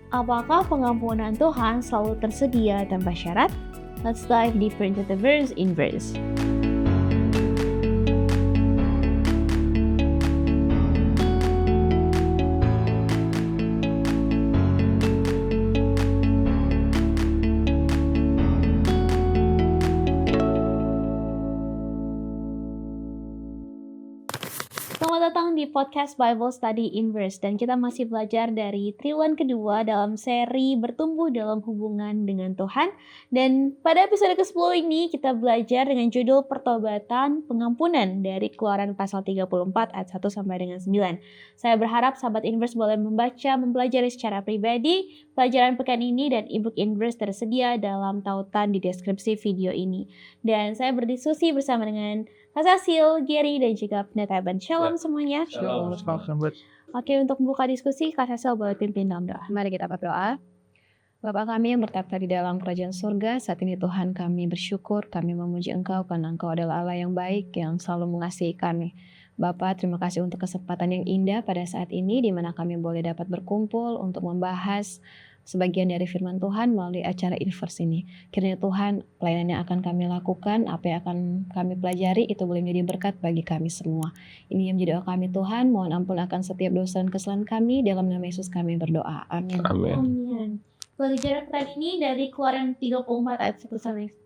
Apakah pengampunan Tuhan selalu tersedia tanpa syarat? Let's dive deeper into the verse in verse. Selamat datang di podcast Bible Study in Verse, dan kita masih belajar dari triwulan kedua dalam seri bertumbuh dalam hubungan dengan Tuhan. Dan pada episode ke-10 ini kita belajar dengan judul pertobatan pengampunan dari Keluaran pasal 34 ayat 1 sampai dengan 9. Saya berharap sahabat Inverse boleh membaca, mempelajari secara pribadi pelajaran pekan ini, dan ebook Inverse tersedia dalam tautan di deskripsi video ini. Dan saya berdiskusi bersama dengan Kak Cecil, Gary, dan juga Pendeta Eban. Shalom semuanya. Shalom. Oke, untuk membuka diskusi, Kak Cecil boleh pimpin dalam doa. Mari kita berdoa. Bapa kami yang bertahta di dalam kerajaan surga, saat ini Tuhan kami bersyukur, kami memuji Engkau karena Engkau adalah Allah yang baik, yang selalu mengasihi kami. Bapa, terima kasih untuk kesempatan yang indah pada saat ini, di mana kami boleh dapat berkumpul untuk membahas sebagian dari firman Tuhan melalui acara Inverse ini. Kiranya Tuhan, pelayanan yang akan kami lakukan, apa yang akan kami pelajari, itu boleh menjadi berkat bagi kami semua. Ini yang menjadi doa kami Tuhan, mohon ampun akan setiap dosa dan kesalahan kami, dalam nama Yesus kami berdoa. Amin. Amin. Pelajaran pekan ini dari Keluaran 34 ayat 1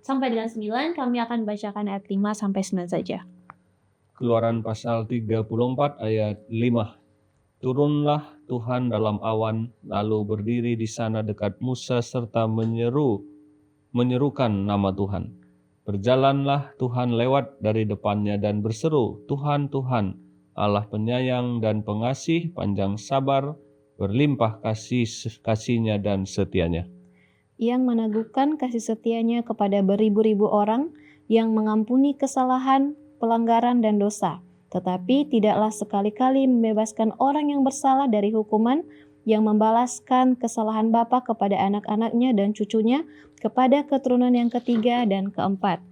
sampai dengan 9, kami akan bacakan ayat 5 sampai 9 saja. Keluaran pasal 34 ayat 5. Turunlah Tuhan dalam awan, lalu berdiri di sana dekat Musa serta menyerukan nama Tuhan. Berjalanlah Tuhan lewat dari depannya dan berseru, Tuhan, Tuhan, Allah penyayang dan pengasih, panjang sabar, berlimpah kasih-Nya dan setianya. Yang meneguhkan kasih setianya kepada beribu-ribu orang, yang mengampuni kesalahan, pelanggaran dan dosa, tetapi tidaklah sekali-kali membebaskan orang yang bersalah dari hukuman, yang membalaskan kesalahan bapa kepada anak-anaknya dan cucunya, kepada keturunan yang ketiga dan keempat.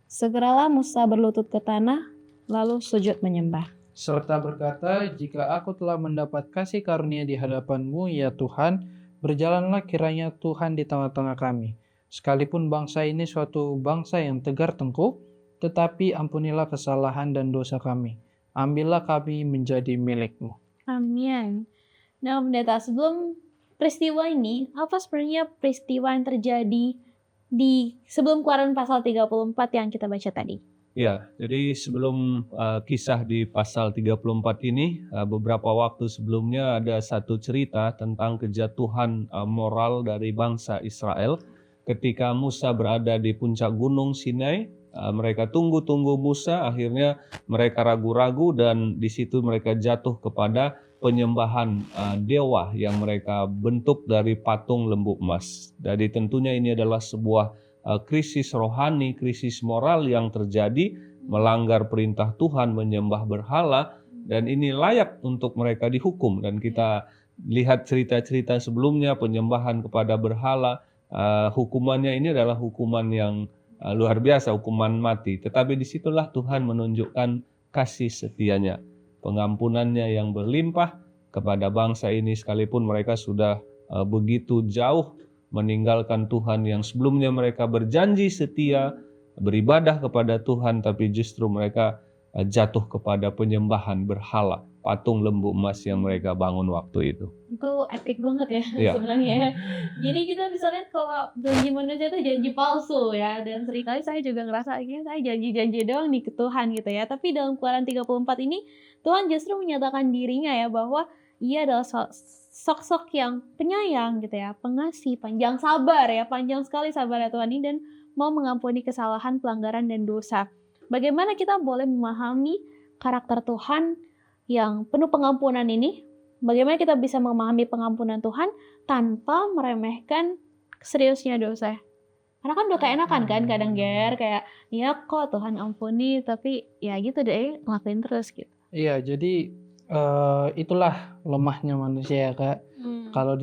Segeralah Musa berlutut ke tanah, lalu sujud menyembah. Serta berkata, jika aku telah mendapat kasih karunia di hadapan-Mu, ya Tuhan, berjalanlah kiranya Tuhan di tengah-tengah kami. Sekalipun bangsa ini suatu bangsa yang tegar tengkuk, tetapi ampunilah kesalahan dan dosa kami. Ambillah kami menjadi milik-Mu. Amin. Nah, Pendeta, sebelum peristiwa ini, apa sebenarnya peristiwa yang terjadi di sebelum Keluaran pasal 34 yang kita baca tadi? Ya, jadi sebelum kisah di pasal 34 ini, beberapa waktu sebelumnya ada satu cerita tentang kejatuhan moral dari bangsa Israel ketika Musa berada di puncak gunung Sinai. Mereka tunggu Musa, akhirnya mereka ragu-ragu dan di situ mereka jatuh kepada penyembahan dewa yang mereka bentuk dari patung lembu emas. Jadi tentunya ini adalah sebuah krisis rohani, krisis moral yang terjadi, melanggar perintah Tuhan, menyembah berhala, dan ini layak untuk mereka dihukum. Dan kita lihat cerita-cerita sebelumnya, penyembahan kepada berhala, hukumannya ini adalah hukuman yang luar biasa, hukuman mati. Tetapi disitulah Tuhan menunjukkan kasih setianya, pengampunannya yang berlimpah kepada bangsa ini sekalipun mereka sudah begitu jauh meninggalkan Tuhan yang sebelumnya mereka berjanji setia beribadah kepada Tuhan, tapi justru mereka jatuh kepada penyembahan berhala, patung lembu emas yang mereka bangun waktu itu. Itu epic banget ya, sebenarnya. Jadi kita bisa lihat kalau janji manusia itu janji palsu ya. Dan seringkali saya juga ngerasa saya janji-janji doang nih ke Tuhan gitu ya. Tapi dalam Keluaran 34 ini Tuhan justru menyatakan dirinya ya, bahwa Ia adalah sosok yang penyayang gitu ya, pengasih, panjang sabar ya, panjang sekali sabarnya Tuhan ini, dan mau mengampuni kesalahan, pelanggaran dan dosa. Bagaimana kita boleh memahami karakter Tuhan yang penuh pengampunan ini? Bagaimana kita bisa memahami pengampunan Tuhan tanpa meremehkan seriusnya dosa? Karena kan udah keenakan kan kadang kayak ya kok Tuhan ampuni, tapi ya gitu deh ngelakuin terus gitu. Iya, jadi itulah lemahnya manusia ya Kak. Kalau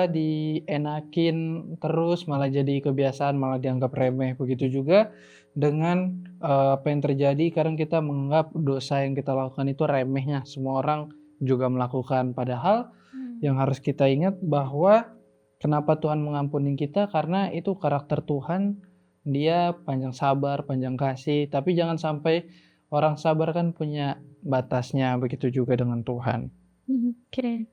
dienakin terus malah jadi kebiasaan, malah dianggap remeh. Begitu juga dengan apa yang terjadi, kadang kita menganggap dosa yang kita lakukan itu remehnya, semua orang juga melakukan, padahal Yang harus kita ingat bahwa kenapa Tuhan mengampuni kita, karena itu karakter Tuhan, dia panjang sabar, panjang kasih. Tapi jangan sampai orang sabar kan punya batasnya, begitu juga dengan Tuhan. Oke.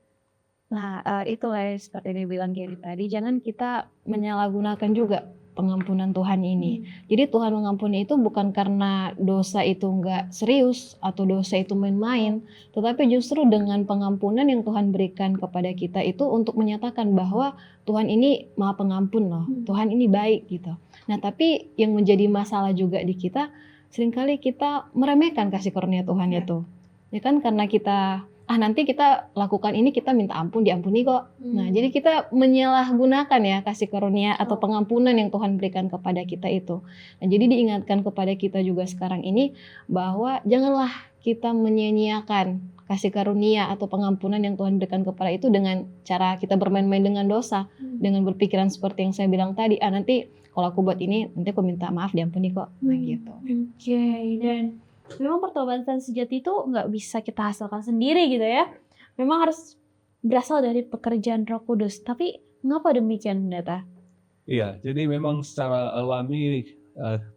Nah, itulah ya, seperti yang dibilang Gary tadi, jangan kita menyalahgunakan juga pengampunan Tuhan ini. Jadi Tuhan mengampuni itu bukan karena dosa itu nggak serius atau dosa itu main-main, tetapi justru dengan pengampunan yang Tuhan berikan kepada kita itu untuk menyatakan bahwa Tuhan ini Maha Pengampun loh, Tuhan ini baik gitu. Nah, tapi yang menjadi masalah juga di kita, seringkali kita meremehkan kasih karunia Tuhan itu. Ya kan, karena kita nanti kita lakukan ini, kita minta ampun, diampuni kok. Nah, jadi kita menyalahgunakan ya kasih karunia atau pengampunan yang Tuhan berikan kepada kita itu. Nah, jadi diingatkan kepada kita juga sekarang ini bahwa janganlah kita menyia-nyiakan kasih karunia atau pengampunan yang Tuhan berikan kepada itu dengan cara kita bermain-main dengan dosa, dengan berpikiran seperti yang saya bilang tadi, nanti kalau aku buat ini, nanti aku minta maaf, diampuni kok. Nah, gitu. Oke, dan memang pertobatan sejati itu nggak bisa kita hasilkan sendiri gitu ya. Memang harus berasal dari pekerjaan Roh Kudus. Tapi mengapa demikian, Pendeta? Iya, jadi memang secara alami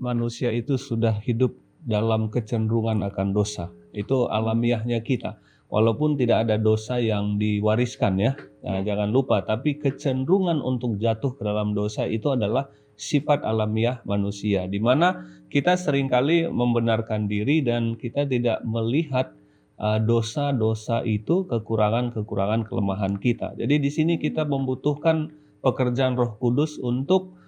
manusia itu sudah hidup dalam kecenderungan akan dosa. Itu alamiahnya kita. Walaupun tidak ada dosa yang diwariskan ya. Nah, jangan lupa, tapi kecenderungan untuk jatuh ke dalam dosa itu adalah sifat alamiah manusia, di mana kita seringkali membenarkan diri dan kita tidak melihat dosa-dosa itu kekurangan-kekurangan kelemahan kita. Jadi di sini kita membutuhkan pekerjaan Roh Kudus untuk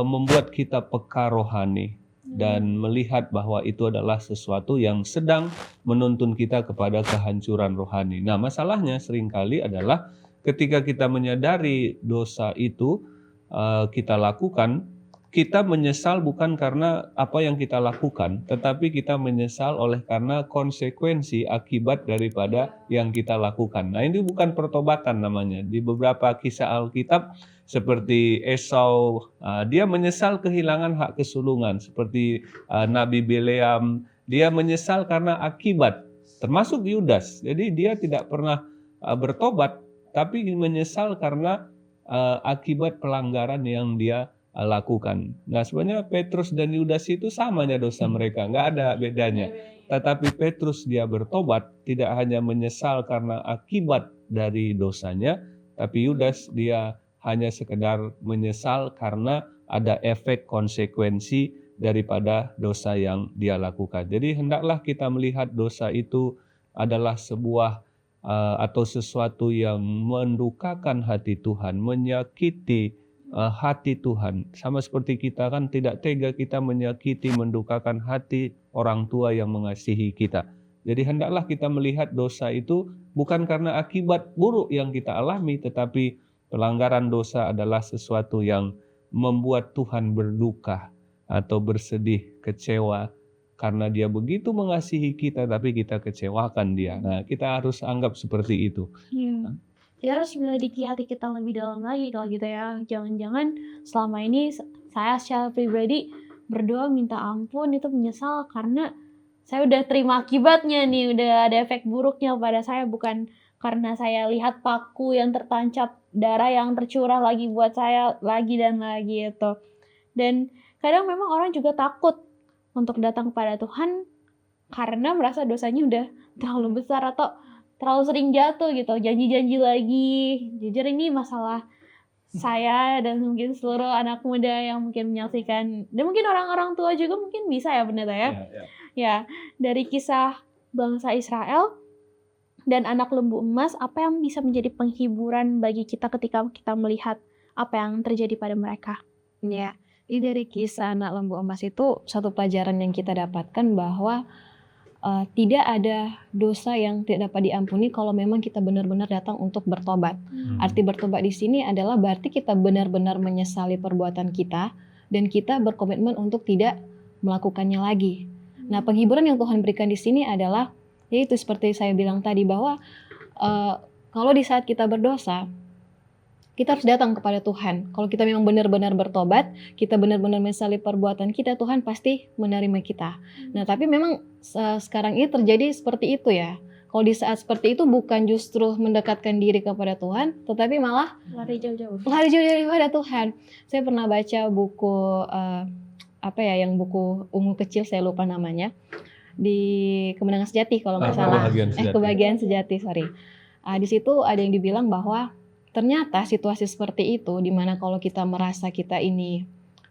membuat kita peka rohani dan melihat bahwa itu adalah sesuatu yang sedang menuntun kita kepada kehancuran rohani. Nah, masalahnya seringkali adalah ketika kita menyadari dosa itu kita lakukan, kita menyesal bukan karena apa yang kita lakukan, tetapi kita menyesal oleh karena konsekuensi akibat daripada yang kita lakukan. Nah, ini bukan pertobatan namanya. Di beberapa kisah Alkitab seperti Esau, dia menyesal kehilangan hak kesulungan. Seperti Nabi Bileam, dia menyesal karena akibat, termasuk Yudas. Jadi dia tidak pernah bertobat, tapi menyesal karena akibat pelanggaran yang dia lakukan. Nah, sebenarnya Petrus dan Yudas itu samanya dosa mereka, nggak ada bedanya. Tetapi Petrus dia bertobat, tidak hanya menyesal karena akibat dari dosanya, tapi Yudas dia hanya sekedar menyesal karena ada efek konsekuensi daripada dosa yang dia lakukan. Jadi hendaklah kita melihat dosa itu adalah sebuah atau sesuatu yang mendukakan hati Tuhan, menyakiti hati Tuhan. Sama seperti kita kan tidak tega kita menyakiti, mendukakan hati orang tua yang mengasihi kita. Jadi hendaklah kita melihat dosa itu bukan karena akibat buruk yang kita alami, tetapi pelanggaran dosa adalah sesuatu yang membuat Tuhan berduka atau bersedih, kecewa, karena dia begitu mengasihi kita, tapi kita kecewakan dia. Nah, kita harus anggap seperti itu. Iya. Kita harus menyelidiki hati kita lebih dalam lagi kalau gitu ya. Jangan-jangan selama ini saya secara pribadi berdoa minta ampun itu menyesal karena saya udah terima akibatnya nih, udah ada efek buruknya pada saya, bukan karena saya lihat paku yang tertancap, darah yang tercurah lagi buat saya lagi dan lagi itu. Dan kadang memang orang juga takut untuk datang kepada Tuhan karena merasa dosanya udah terlalu besar atau terlalu sering jatuh gitu, janji-janji lagi. Jujur ini masalah saya dan mungkin seluruh anak muda yang mungkin menyaksikan, dan mungkin orang-orang tua juga mungkin bisa ya Pendeta ya. Ya, dari kisah bangsa Israel dan anak lembu emas, apa yang bisa menjadi penghiburan bagi kita ketika kita melihat apa yang terjadi pada mereka? Ya. Ini dari kisah anak lembu emas itu satu pelajaran yang kita dapatkan bahwa tidak ada dosa yang tidak dapat diampuni kalau memang kita benar-benar datang untuk bertobat. Arti bertobat di sini adalah berarti kita benar-benar menyesali perbuatan kita dan kita berkomitmen untuk tidak melakukannya lagi. Nah, penghiburan yang Tuhan berikan di sini adalah yaitu seperti saya bilang tadi bahwa kalau di saat kita berdosa, kita harus datang kepada Tuhan. Kalau kita memang benar-benar bertobat, kita benar-benar menyesali perbuatan kita, Tuhan pasti menerima kita. Nah, tapi memang sekarang ini terjadi seperti itu ya. Kalau di saat seperti itu bukan justru mendekatkan diri kepada Tuhan, tetapi malah Lari jauh-jauh. lari jauh daripada Tuhan. Saya pernah baca buku yang buku ungu kecil, saya lupa namanya, di Kemenangan Sejati kalau nggak salah. Kebahagiaan Sejati, sorry. Di situ ada yang dibilang bahwa ternyata situasi seperti itu, di mana kalau kita merasa kita ini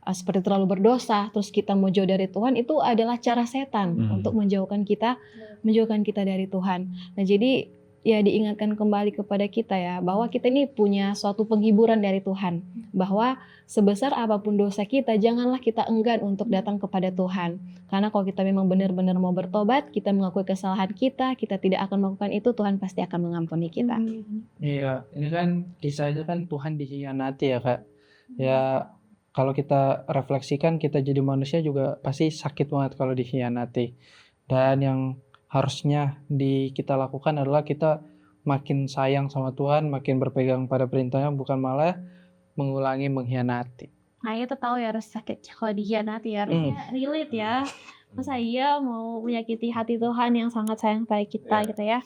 seperti terlalu berdosa, terus kita mau jauh dari Tuhan, itu adalah cara setan untuk menjauhkan kita dari Tuhan. Nah, jadi ya diingatkan kembali kepada kita ya, bahwa kita ini punya suatu penghiburan dari Tuhan, bahwa sebesar apapun dosa kita, janganlah kita enggan untuk datang kepada Tuhan. Karena kalau kita memang benar-benar mau bertobat, kita mengakui kesalahan kita tidak akan melakukan itu, Tuhan pasti akan mengampuni kita. Iya, ini kan kisahnya kan Tuhan dikhianati ya Kak. Ya, kalau kita refleksikan, kita jadi manusia juga pasti sakit banget kalau dikhianati. Dan yang harusnya kita lakukan adalah kita makin sayang sama Tuhan, makin berpegang pada perintahnya, bukan malah mengulangi mengkhianati. Nah, itu tahu ya harus sakit kalau dikhianati ya, harusnya relate ya. Masa iya mau menyakiti hati Tuhan yang sangat sayang pada kita gitu ya.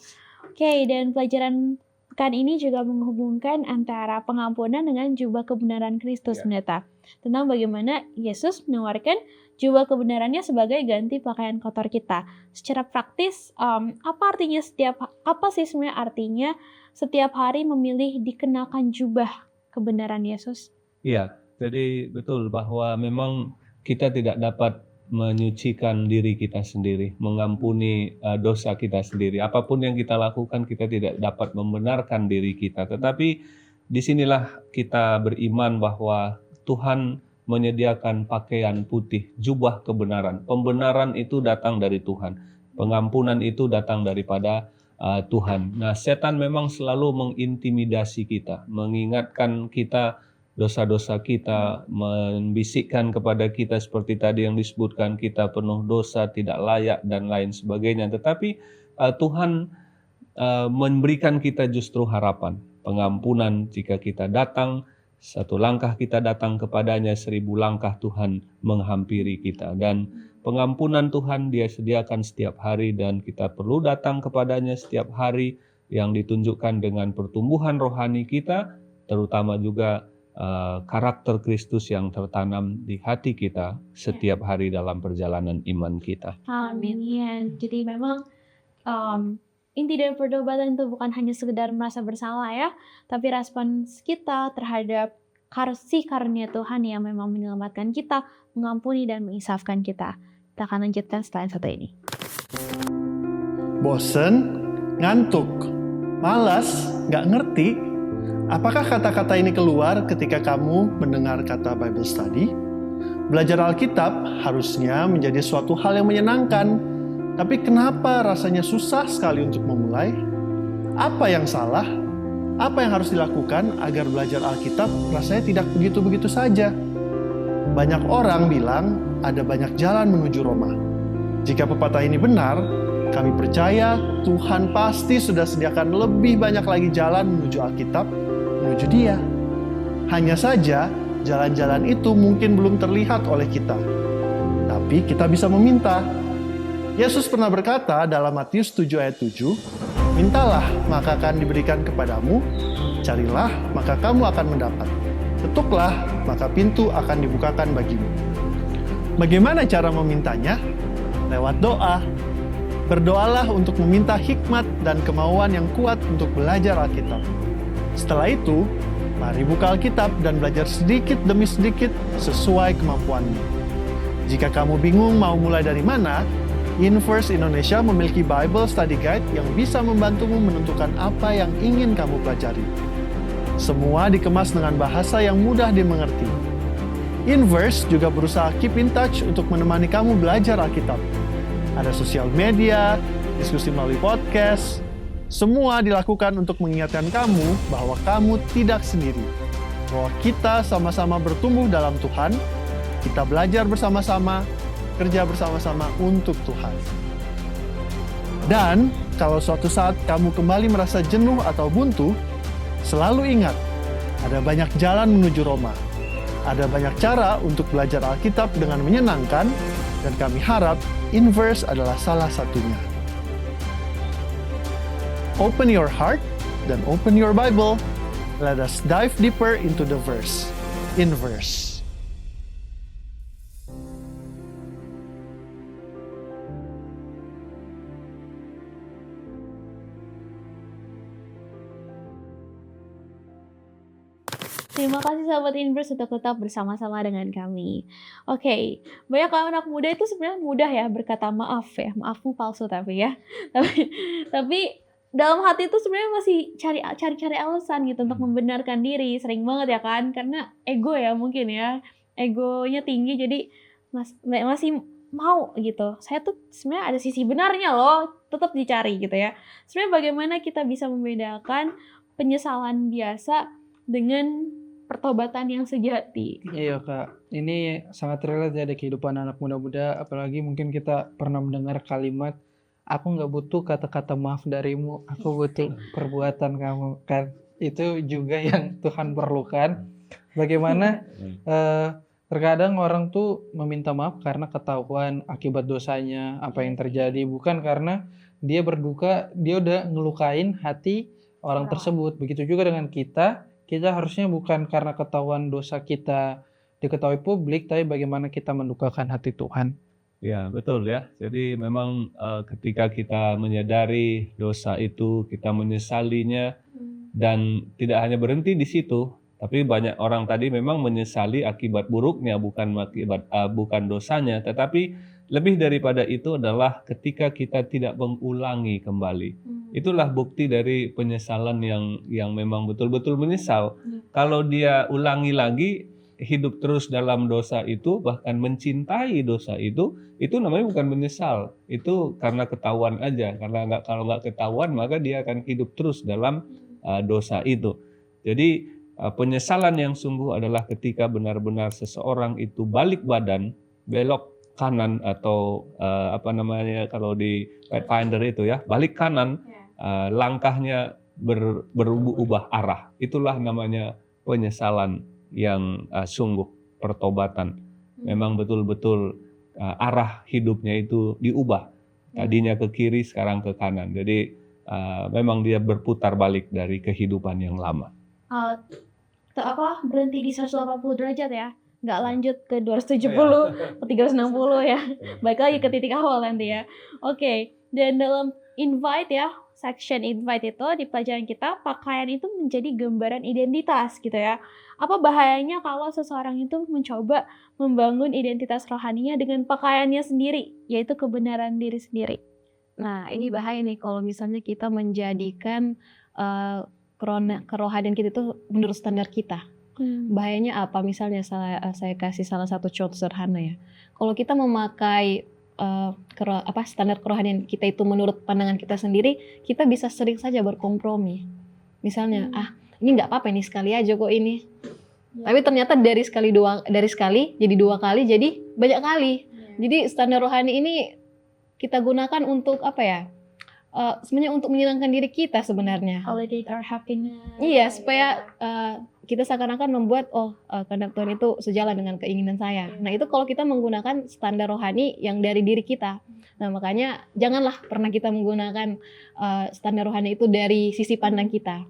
Oke, dan pelajaran pekan ini juga menghubungkan antara pengampunan dengan jubah kebenaran Kristus, pendeta. Tentang bagaimana Yesus menawarkan jubah kebenarannya sebagai ganti pakaian kotor kita. Secara praktis, apa sih sebenarnya artinya setiap hari memilih dikenakan jubah kebenaran Yesus? Iya, jadi betul bahwa memang kita tidak dapat menyucikan diri kita sendiri, mengampuni dosa kita sendiri. Apapun yang kita lakukan, kita tidak dapat membenarkan diri kita. Tetapi disinilah kita beriman bahwa Tuhan menyediakan pakaian putih, jubah kebenaran. Pembenaran itu datang dari Tuhan. Pengampunan itu datang daripada Tuhan. Nah, setan memang selalu mengintimidasi kita, mengingatkan kita dosa-dosa kita, membisikkan kepada kita seperti tadi yang disebutkan, kita penuh dosa, tidak layak, dan lain sebagainya. Tetapi Tuhan memberikan kita justru harapan, pengampunan jika kita datang. Satu langkah kita datang kepadanya, 1000 langkah Tuhan menghampiri kita. Dan pengampunan Tuhan Dia sediakan setiap hari, dan kita perlu datang kepadanya setiap hari, yang ditunjukkan dengan pertumbuhan rohani kita, terutama juga karakter Kristus yang tertanam di hati kita setiap hari dalam perjalanan iman kita. Amin. Jadi memang inti dari pertobatan itu bukan hanya sekedar merasa bersalah ya, tapi respons kita terhadap kasih karunia Tuhan yang memang menyelamatkan kita, mengampuni dan menginsafkan kita. Kita akan lanjutkan setelah yang satu ini. Bosen, ngantuk, malas, nggak ngerti. Apakah kata-kata ini keluar ketika kamu mendengar kata Bible Study? Belajar Alkitab harusnya menjadi suatu hal yang menyenangkan. Tapi kenapa rasanya susah sekali untuk memulai? Apa yang salah? Apa yang harus dilakukan agar belajar Alkitab rasanya tidak begitu-begitu saja? Banyak orang bilang ada banyak jalan menuju Roma. Jika pepatah ini benar, kami percaya Tuhan pasti sudah sediakan lebih banyak lagi jalan menuju Alkitab, menuju Dia. Hanya saja, jalan-jalan itu mungkin belum terlihat oleh kita. Tapi kita bisa meminta. Yesus pernah berkata dalam Matius 7 ayat 7, "Mintalah, maka akan diberikan kepadamu, carilah, maka kamu akan mendapat, ketuklah, maka pintu akan dibukakan bagimu." Bagaimana cara memintanya? Lewat doa. Berdoalah untuk meminta hikmat dan kemauan yang kuat untuk belajar Alkitab. Setelah itu, mari buka Alkitab dan belajar sedikit demi sedikit sesuai kemampuanmu. Jika kamu bingung mau mulai dari mana, Inverse Indonesia memiliki Bible Study Guide yang bisa membantumu menentukan apa yang ingin kamu pelajari. Semua dikemas dengan bahasa yang mudah dimengerti. Inverse juga berusaha keep in touch untuk menemani kamu belajar Alkitab. Ada sosial media, diskusi melalui podcast. Semua dilakukan untuk mengingatkan kamu bahwa kamu tidak sendiri. Bahwa kita sama-sama bertumbuh dalam Tuhan, kita belajar bersama-sama, kerja bersama-sama untuk Tuhan. Dan kalau suatu saat kamu kembali merasa jenuh atau buntu, selalu ingat, ada banyak jalan menuju Roma. Ada banyak cara untuk belajar Alkitab dengan menyenangkan, dan kami harap Inverse adalah salah satunya. open your heart, then open your Bible. Let us dive deeper into the verse. In verse. Terima kasih sahabat Inverse untuk tetap bersama-sama dengan kami. Oke, banyak anak muda itu sebenarnya mudah ya berkata maaf ya, maafmu palsu tapi ya. Tapi dalam hati itu sebenarnya masih cari alasan gitu untuk membenarkan diri, sering banget ya kan, karena ego ya mungkin ya, egonya tinggi jadi masih mau gitu. Saya tuh sebenarnya ada sisi benarnya loh, tetap dicari gitu ya. Sebenarnya bagaimana kita bisa membedakan penyesalan biasa dengan pertobatan yang sejati. Iya Kak, ini sangat relate ya di kehidupan anak muda-muda, apalagi mungkin kita pernah mendengar kalimat, aku nggak butuh kata-kata maaf darimu, aku butuh perbuatan kamu. Kan itu juga yang Tuhan perlukan. Bagaimana terkadang orang tuh meminta maaf karena ketahuan akibat dosanya, apa yang terjadi, bukan karena dia berduka, dia udah ngelukain hati orang tersebut. Begitu juga dengan kita harusnya bukan karena ketahuan dosa kita diketahui publik, tapi bagaimana kita mendukakan hati Tuhan. Ya, betul ya. Jadi memang ketika kita menyadari dosa itu, kita menyesalinya, dan tidak hanya berhenti di situ, tapi banyak orang tadi memang menyesali akibat buruknya, bukan dosanya, tetapi lebih daripada itu adalah ketika kita tidak mengulangi kembali. Itulah bukti dari penyesalan yang memang betul-betul menyesal. Kalau dia ulangi lagi, hidup terus dalam dosa itu, bahkan mencintai dosa itu namanya bukan menyesal. Itu karena ketahuan aja. Karena kalau nggak ketahuan, maka dia akan hidup terus dalam dosa itu. Jadi penyesalan yang sungguh adalah ketika benar-benar seseorang itu balik badan, belok kanan atau kalau di Pathfinder itu ya, balik kanan, langkahnya berubah arah. Itulah namanya penyesalan yang sungguh, pertobatan. Memang betul-betul arah hidupnya itu diubah. Tadinya ke kiri, sekarang ke kanan. Jadi memang dia berputar balik dari kehidupan yang lama. Berhenti di 180 derajat ya, nggak lanjut ke 270 ke 360 ya, balik lagi ke titik awal nanti ya. Oke, dan dalam invite ya, section invite itu di pelajaran kita, pakaian itu menjadi gambaran identitas gitu ya. Apa bahayanya kalau seseorang itu mencoba membangun identitas rohaninya dengan pakaiannya sendiri, yaitu kebenaran diri sendiri? Nah, ini bahaya nih kalau misalnya kita menjadikan kerohanian kita itu menurut standar kita. Bahayanya apa? Misalnya saya kasih salah satu contoh sederhana ya. Kalau kita memakai standar kerohanian kita itu menurut pandangan kita sendiri, kita bisa sering saja berkompromi. Misalnya, ini nggak apa-apa, ini sekali aja kok ini. Tapi ternyata dari sekali jadi 2 kali, jadi banyak kali. Jadi standar rohani ini kita gunakan untuk apa ya? Sebenarnya untuk menyenangkan diri kita sebenarnya. Validate our happiness. Iya, supaya kita seakan-akan membuat kehendak Tuhan itu sejalan dengan keinginan saya. Nah, itu kalau kita menggunakan standar rohani yang dari diri kita. Nah, makanya janganlah pernah kita menggunakan standar rohani itu dari sisi pandang kita.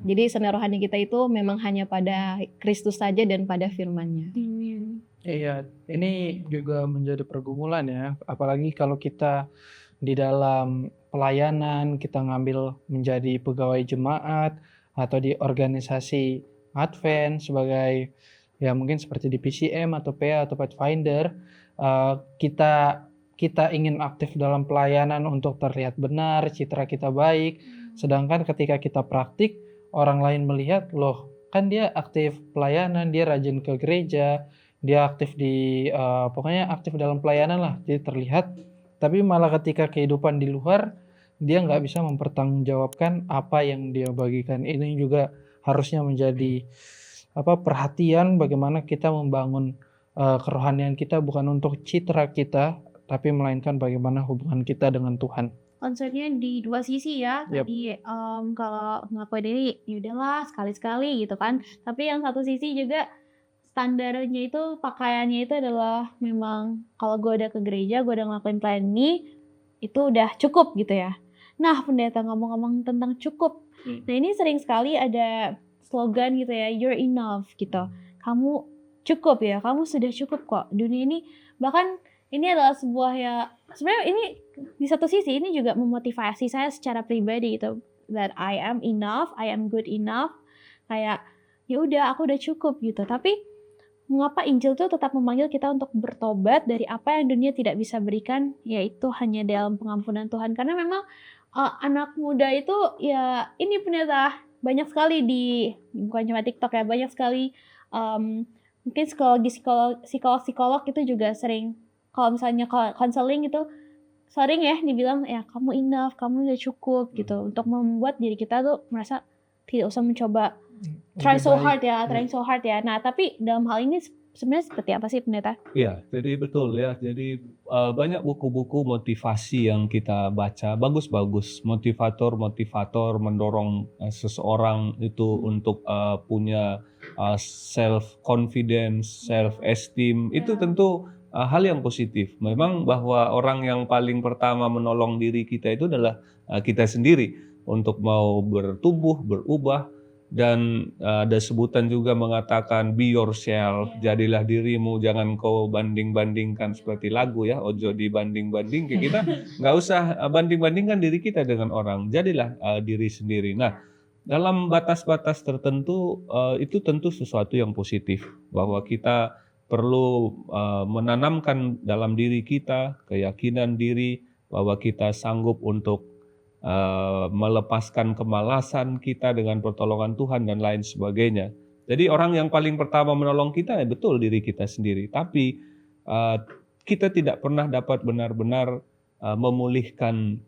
Jadi standar rohani kita itu memang hanya pada Kristus saja dan pada firman-Nya. Iya, ini juga menjadi pergumulan ya, apalagi kalau kita di dalam pelayanan, kita ngambil menjadi pegawai jemaat atau di organisasi Advent sebagai ya mungkin seperti di PCM atau PA atau Pathfinder, kita ingin aktif dalam pelayanan untuk terlihat benar, citra kita baik, sedangkan ketika kita praktik, orang lain melihat, loh kan dia aktif pelayanan, dia rajin ke gereja, dia aktif pokoknya aktif dalam pelayanan lah, jadi terlihat. Tapi malah ketika kehidupan di luar, dia nggak bisa mempertanggungjawabkan apa yang dia bagikan. Ini juga harusnya menjadi perhatian bagaimana kita membangun kerohanian kita bukan untuk citra kita, tapi melainkan bagaimana hubungan kita dengan Tuhan. Konsepnya di 2 sisi ya. Tadi kalau ngakuin ini ya udahlah sekali-sekali gitu kan. Tapi yang satu sisi juga standarnya itu, pakaiannya itu adalah memang kalau gue udah ke gereja, gue udah ngelakuin pelayanan ini, itu udah cukup gitu ya. Nah, pendeta ngomong-ngomong tentang cukup. Nah, ini sering sekali ada slogan gitu ya, you're enough gitu. Kamu cukup ya, kamu sudah cukup kok. Dunia ini, bahkan ini adalah sebuah ya, sebenarnya ini di satu sisi ini juga memotivasi saya secara pribadi gitu. That I am enough, I am good enough. Kayak ya udah aku udah cukup gitu. Tapi mengapa Injil itu tetap memanggil kita untuk bertobat dari apa yang dunia tidak bisa berikan, yaitu hanya dalam pengampunan Tuhan. Karena memang anak muda itu ya ini pendeta banyak sekali bukan cuma TikTok ya, banyak sekali mungkin psikolog itu juga sering kalau misalnya konseling itu sering ya dibilang ya kamu enough, kamu udah cukup gitu, untuk membuat diri kita tuh merasa tidak usah mencoba trying so hard ya. Nah, tapi dalam hal ini sebenarnya seperti apa sih pendeta? Iya, jadi betul ya. Jadi banyak buku-buku motivasi yang kita baca, bagus-bagus. Motivator mendorong seseorang itu untuk punya self confidence, self esteem. Itu tentu hal yang positif. Memang bahwa orang yang paling pertama menolong diri kita itu adalah kita sendiri untuk mau bertumbuh, berubah. Dan ada sebutan juga mengatakan be yourself, jadilah dirimu, jangan kau banding-bandingkan seperti lagu ya, ojo dibanding-banding. Kita nggak usah banding-bandingkan diri kita dengan orang, jadilah diri sendiri. Nah, dalam batas-batas tertentu itu tentu sesuatu yang positif, bahwa kita perlu menanamkan dalam diri kita keyakinan diri bahwa kita sanggup untuk melepaskan kemalasan kita dengan pertolongan Tuhan dan lain sebagainya. Jadi orang yang paling pertama menolong kita betul diri kita sendiri. Tapi kita tidak pernah dapat benar-benar memulihkan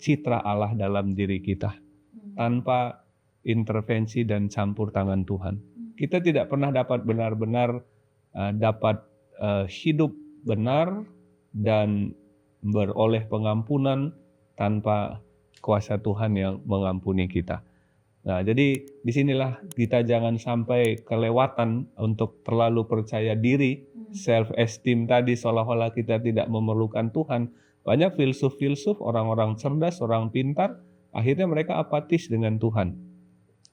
citra Allah dalam diri kita tanpa intervensi dan campur tangan Tuhan. Kita tidak pernah dapat benar-benar dapat hidup benar dan beroleh pengampunan tanpa kuasa Tuhan yang mengampuni kita. Nah, jadi disinilah kita jangan sampai kelewatan untuk terlalu percaya diri, self esteem tadi seolah-olah kita tidak memerlukan Tuhan. Banyak filsuf-filsuf, orang-orang cerdas, orang pintar, akhirnya mereka apatis dengan Tuhan.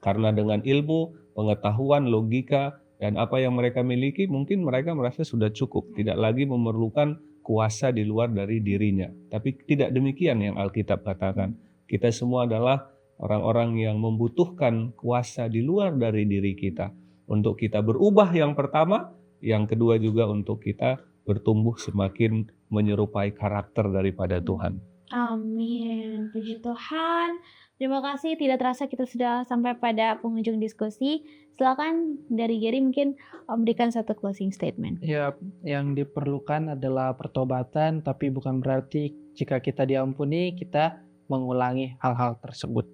Karena dengan ilmu, pengetahuan, logika, dan apa yang mereka miliki, mungkin mereka merasa sudah cukup, tidak lagi memerlukan kuasa di luar dari dirinya. Tapi tidak demikian yang Alkitab katakan. Kita semua adalah orang-orang yang membutuhkan kuasa di luar dari diri kita. Untuk kita berubah yang pertama, yang kedua juga untuk kita bertumbuh semakin menyerupai karakter daripada Tuhan. Amin. Puji Tuhan. Terima kasih. Tidak terasa kita sudah sampai pada penghujung diskusi. Silakan dari Gary mungkin memberikan satu closing statement. Ya, yang diperlukan adalah pertobatan, tapi bukan berarti jika kita diampuni, kita mengulangi hal-hal tersebut.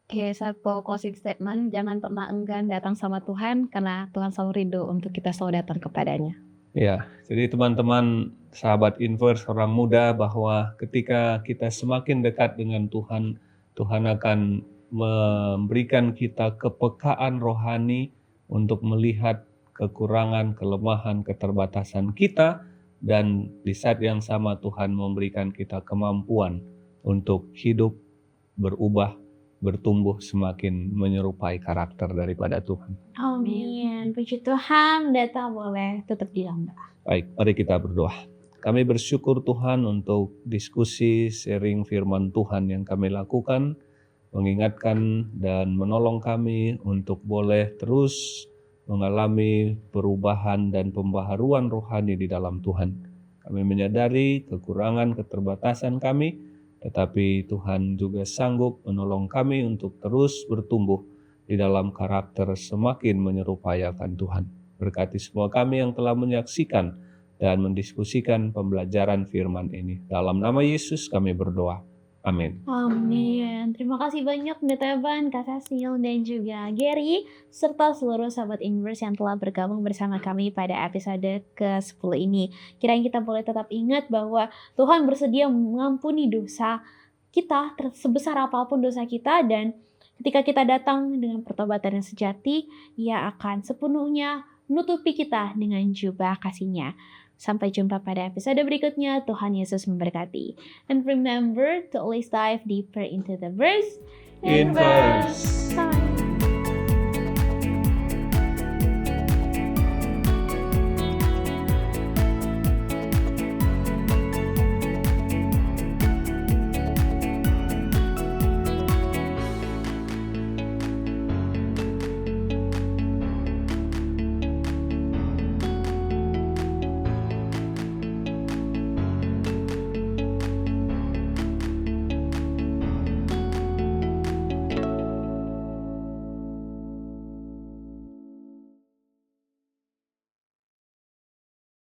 Oke, satu closing statement, jangan pernah enggan datang sama Tuhan karena Tuhan selalu rindu untuk kita selalu datang kepadanya. Ya, jadi teman-teman sahabat Inverse orang muda, bahwa ketika kita semakin dekat dengan Tuhan, Tuhan akan memberikan kita kepekaan rohani untuk melihat kekurangan, kelemahan, keterbatasan kita. Dan di saat yang sama Tuhan memberikan kita kemampuan untuk hidup, berubah, bertumbuh semakin menyerupai karakter daripada Tuhan. Amin. Puji Tuhan. Pendeta boleh tutup diam. Baik, mari kita berdoa. Kami bersyukur Tuhan untuk diskusi, sharing firman Tuhan yang kami lakukan, mengingatkan dan menolong kami untuk boleh terus mengalami perubahan dan pembaharuan rohani di dalam Tuhan. Kami menyadari kekurangan, keterbatasan kami, tetapi Tuhan juga sanggup menolong kami untuk terus bertumbuh di dalam karakter semakin menyerupai akan Tuhan. Berkati semua kami yang telah menyaksikan dan mendiskusikan pembelajaran firman ini. Dalam nama Yesus kami berdoa. Amin. Amin. Terima kasih banyak Pendeta Evan, Kak Cecil, dan juga Gary, serta seluruh sahabat Inverse yang telah bergabung bersama kami pada episode ke-10 ini. Kiranya kita boleh tetap ingat bahwa Tuhan bersedia mengampuni dosa kita, sebesar apapun dosa kita, dan ketika kita datang dengan pertobatan yang sejati, Ia akan sepenuhnya menutupi kita dengan jubah kasih-Nya. Sampai jumpa pada episode berikutnya. Tuhan Yesus memberkati. And remember to always dive deeper into the verse In verse. Bye.